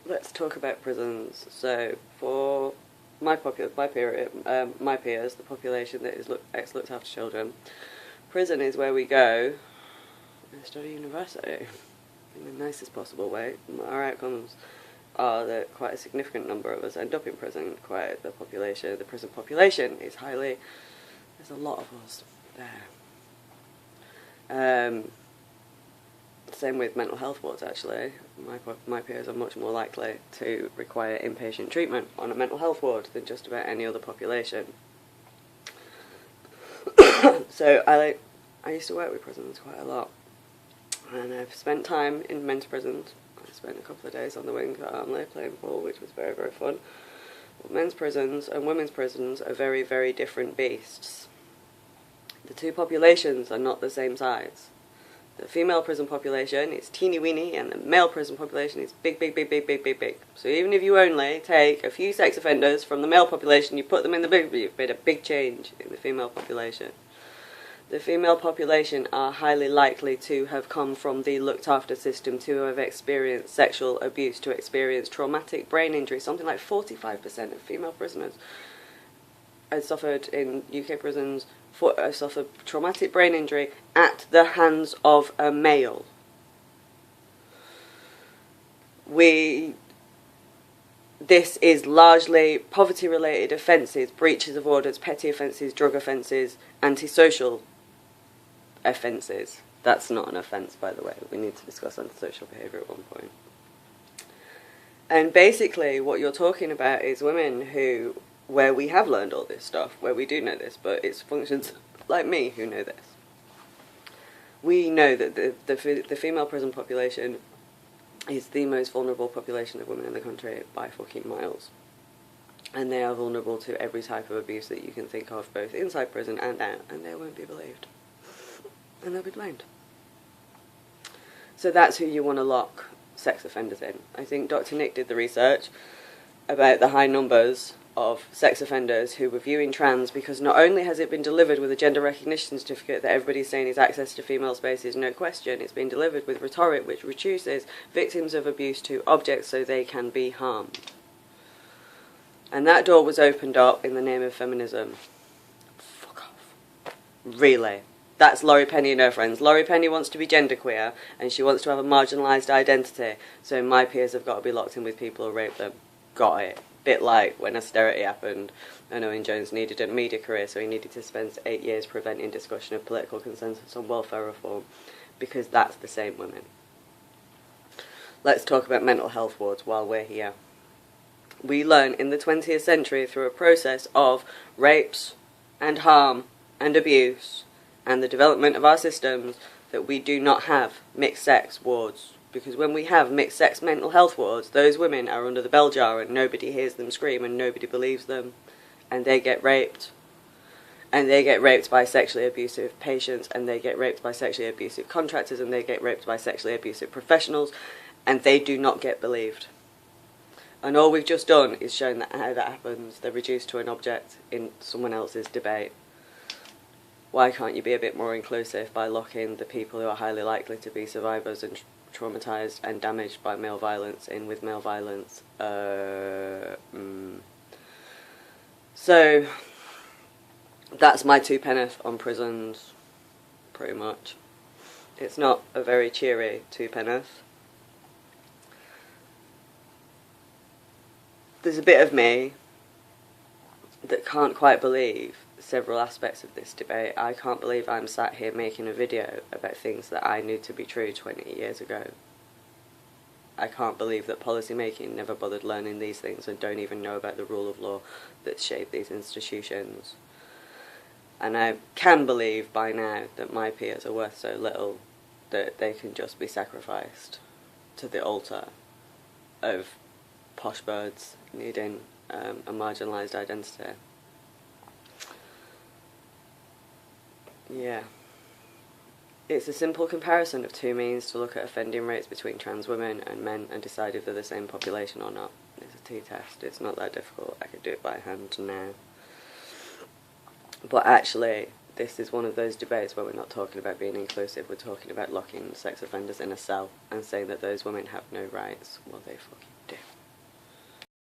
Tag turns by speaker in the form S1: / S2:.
S1: let's talk about prisons. So, for my peers, the population that is looked after children, prison is where we go and study university in the nicest possible way. Our outcomes are that quite a significant number of us end up in prison. The prison population is highly. There's a lot of us there. Same with mental health wards, actually. My peers are much more likely to require inpatient treatment on a mental health ward than just about any other population. So I used to work with prisons quite a lot, and I've spent time in men's prisons. I spent a couple of days on the wing at Armley playing ball, which was very, very fun. But men's prisons and women's prisons are very, very different beasts. The two populations are not the same size. The female prison population is teeny weeny, and the male prison population is big, big, big, big, big, big, big. So even if you only take a few sex offenders from the male population, you put them in the big, you've made a big change in the female population. The female population are highly likely to have come from the looked after system, to have experienced sexual abuse, to experience traumatic brain injury. Something like 45% of female prisoners have suffered in UK prisons suffered traumatic brain injury at the hands of a male. This is largely poverty-related offences, breaches of orders, petty offences, drug offences, antisocial offences. That's not an offence, by the way. We need to discuss antisocial behaviour at one point. And basically what you're talking about is women where we have learned all this stuff, where we do know this, but it's functions like me who know this. We know that the female prison population is the most vulnerable population of women in the country by fucking miles. And they are vulnerable to every type of abuse that you can think of, both inside prison and out, and they won't be believed. And they'll be blamed. So that's who you want to lock sex offenders in. I think Dr. Nick did the research about the high numbers of sex offenders who were viewing trans, because not only has it been delivered with a gender recognition certificate that everybody's saying is access to female spaces, no question, it's been delivered with rhetoric which reduces victims of abuse to objects so they can be harmed. And that door was opened up in the name of feminism. Fuck off. Really. That's Laurie Penny and her friends. Laurie Penny wants to be genderqueer, and she wants to have a marginalised identity, so my peers have got to be locked in with people who rape them. Got it. Bit like when austerity happened and Owen Jones needed a media career, so he needed to spend 8 years preventing discussion of political consensus on welfare reform, because that's the same women. Let's talk about mental health wards while we're here. We learn in the 20th century through a process of rapes and harm and abuse and the development of our systems that we do not have mixed sex wards. Because when we have mixed sex mental health wards, those women are under the bell jar and nobody hears them scream and nobody believes them. And they get raped. And they get raped by sexually abusive patients, and they get raped by sexually abusive contractors, and they get raped by sexually abusive professionals, and they do not get believed. And all we've just done is shown that how that happens. They're reduced to an object in someone else's debate. Why can't you be a bit more inclusive by locking the people who are highly likely to be survivors and traumatised and damaged by male violence in with male violence? So that's my two penneth on prisons, pretty much. It's not a very cheery two penneth. There's a bit of me that can't quite believe several aspects of this debate. I can't believe I'm sat here making a video about things that I knew to be true 20 years ago. I can't believe that policy making never bothered learning these things and don't even know about the rule of law that shaped these institutions. And I can believe by now that my peers are worth so little that they can just be sacrificed to the altar of posh birds needing a marginalised identity. Yeah. It's a simple comparison of two means to look at offending rates between trans women and men and decide if they're the same population or not. It's a t-test. It's not that difficult. I could do it by hand now. But actually, this is one of those debates where we're not talking about being inclusive. We're talking about locking sex offenders in a cell and saying that those women have no rights. Well, they fucking do.